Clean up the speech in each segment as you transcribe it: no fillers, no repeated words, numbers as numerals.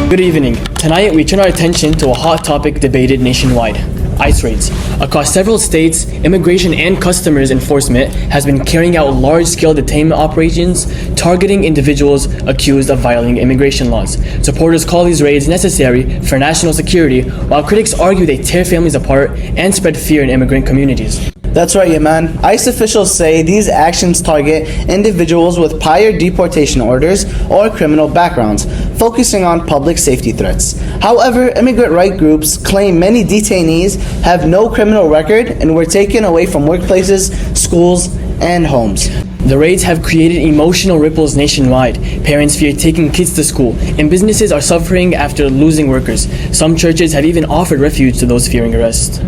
Good evening. Tonight we turn our attention to a hot topic debated nationwide: ICE raids. Across several states, Immigration and Customs Enforcement has been carrying out large-scale detainment operations targeting individuals accused of violating immigration laws. Supporters call these raids necessary for national security, while critics argue they tear families apart and spread fear in immigrant communities. That's right, Yaman. ICE officials say these actions target individuals with prior deportation orders or criminal backgrounds, focusing on public safety threats. However, immigrant rights groups claim many detainees have no criminal record and were taken away from workplaces, schools, and homes. The raids have created emotional ripples nationwide. Parents fear taking kids to school, and businesses are suffering after losing workers. Some churches have even offered refuge to those fearing arrest.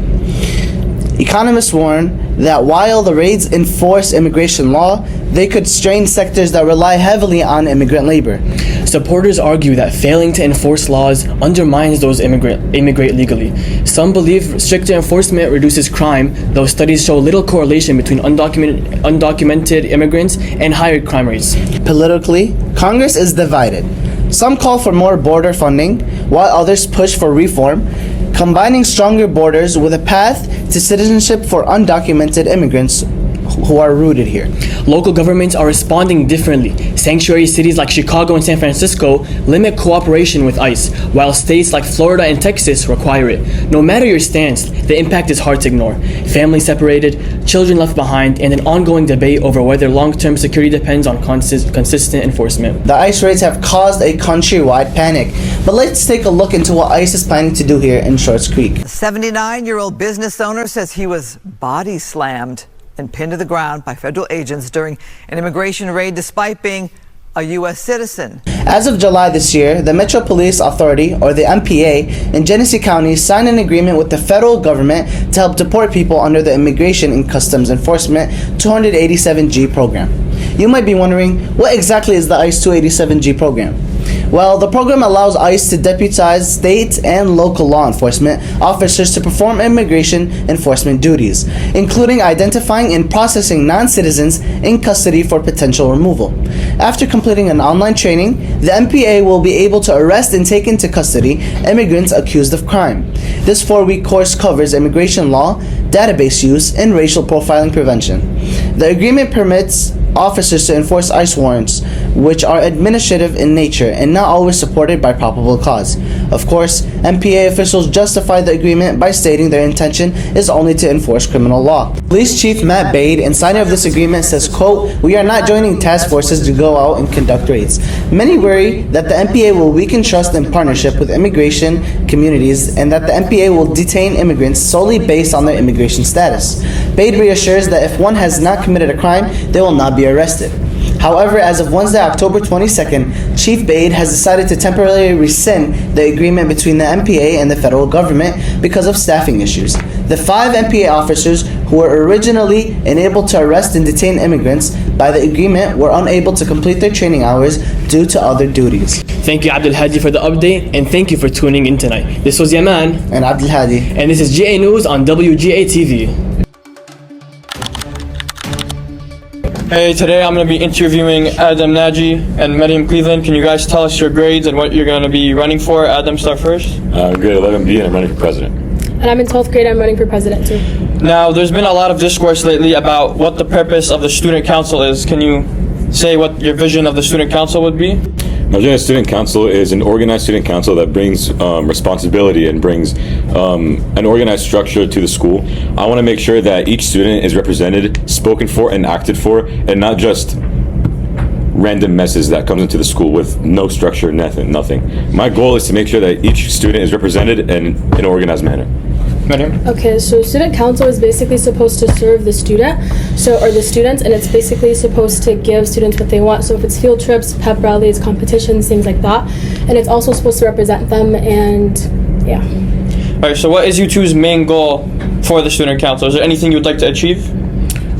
Economists warn that while the raids enforce immigration law, they could strain sectors that rely heavily on immigrant labor. Supporters argue that failing to enforce laws undermines those immigrate legally. Some believe stricter enforcement reduces crime, though studies show little correlation between undocumented immigrants and higher crime rates. Politically, Congress is divided. Some call for more border funding, while others push for reform, combining stronger borders with a path to citizenship for undocumented immigrants who are rooted here. Local governments are responding differently. Sanctuary cities like Chicago and San Francisco limit cooperation with ICE, while states like Florida and Texas require it. No matter your stance, the impact is hard to ignore. Families separated, children left behind, and an ongoing debate over whether long-term security depends on consistent enforcement. The ICE raids have caused a countrywide panic, but let's take a look into what ICE is planning to do here in Shorts Creek. A 79-year-old business owner says he was body slammed and pinned to the ground by federal agents during an immigration raid despite being a U.S. citizen. As of July this year, the Metro Police Authority, or the MPA, in Genesee County signed an agreement with the federal government to help deport people under the Immigration and Customs Enforcement 287G program. You might be wondering, what exactly is the ICE 287G program? Well, the program allows ICE to deputize state and local law enforcement officers to perform immigration enforcement duties, including identifying and processing non-citizens in custody for potential removal. After completing an online training, the MPA will be able to arrest and take into custody immigrants accused of crime. This 4-week course covers immigration law, database use, and racial profiling prevention. The agreement permits officers to enforce ICE warrants, which are administrative in nature and not always supported by probable cause. Of course, MPA officials justify the agreement by stating their intention is only to enforce criminal law. Police Chief Matt Bade, and signer of this agreement, says, quote, "We are not joining task forces to go out and conduct raids. Many worry that the MPA will weaken trust and partnership with immigration communities and that the MPA will detain immigrants solely based on their immigration status. Bade reassures that if one has not committed a crime, they will not be arrested. However, as of Wednesday, October 22nd, Chief Bade has decided to temporarily rescind the agreement between the MPA and the federal government because of staffing issues. The 5 MPA officers who were originally enabled to arrest and detain immigrants by the agreement were unable to complete their training hours due to other duties." Thank you, Abdul Hadi, for the update, and thank you for tuning in tonight. This was Yaman, And Abdul Hadi. and this is GA News on WGA TV. Hey, today I'm going to be interviewing Adam Naji and Mariam Cleveland. Can you guys tell us your grades and what you're going to be running for? Adam, start first. Grade 11B, and I'm running for president. And I'm in 12th grade. I'm running for president too. Now, there's been a lot of discourse lately about what the purpose of the student council is. Can you say what your vision of the student council would be? My vision of student council is an organized student council that brings responsibility and brings an organized structure to the school. I want to make sure that each student is represented, spoken for, and acted for, and not just random messes that comes into the school with no structure, nothing. My goal is to make sure that each student is represented in an organized manner. Mariam? Okay, so student council is basically supposed to serve the student, or the students, and it's basically supposed to give students what they want. So if it's field trips, pep rallies, competitions, things like that, and it's also supposed to represent them, and yeah. All right, so what is you two's main goal for the student council? Is there anything you would like to achieve?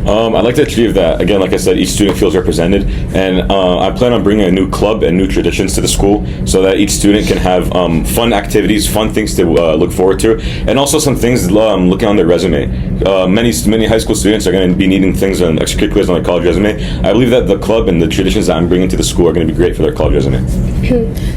I'd like to achieve that, again, like I said, each student feels represented, and I plan on bringing a new club and new traditions to the school so that each student can have fun activities, fun things to look forward to, and also some things looking on their resume. many high school students are going to be needing things on extracurriculars on their college resume. I believe that the club and the traditions that I'm bringing to the school are going to be great for their college resume.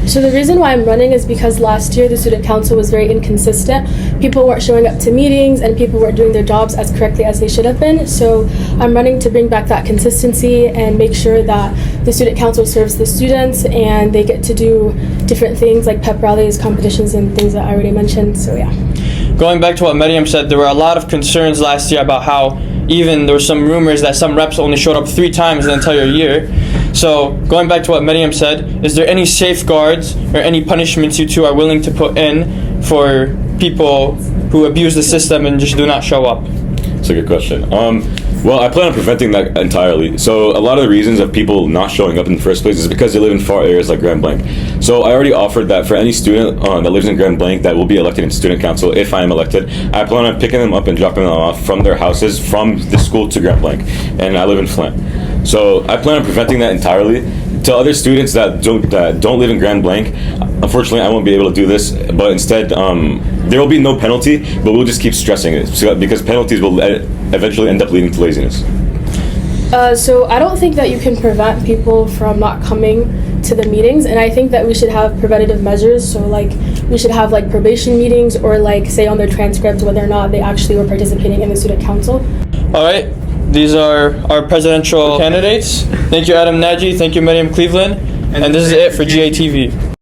So the reason why I'm running is because last year the student council was very inconsistent. People weren't showing up to meetings and people weren't doing their jobs as correctly as they should have been. So I'm running to bring back that consistency and make sure that the student council serves the students and they get to do different things like pep rallies, competitions, and things that I already mentioned. So yeah. Going back to what Maryam said, there were a lot of concerns last year about how even there were some rumors that some reps only showed up 3 times in the entire year. So going back to what Maryam said, is there any safeguards or any punishments you two are willing to put in for people who abuse the system and just do not show up? That's a good question. Well, I plan on preventing that entirely. So a lot of the reasons of people not showing up in the first place is because they live in far areas like Grand Blanc. So I already offered that for any student that lives in Grand Blanc that will be elected into student council, if I am elected, I plan on picking them up and dropping them off from their houses from the school to Grand Blanc. And I live in Flint. So I plan on preventing that entirely. To other students that don't live in Grand Blanc, unfortunately, I won't be able to do this. But instead, there will be no penalty, but we'll just keep stressing it because penalties will eventually end up leading to laziness. So I don't think that you can prevent people from not coming to the meetings, and I think that we should have preventative measures. So like we should have like probation meetings or like say on their transcripts whether or not they actually were participating in the student council. All right, these are our presidential candidates. Thank you, Adam Naji. Thank you, Maryam Cleveland. And this is it for GATV.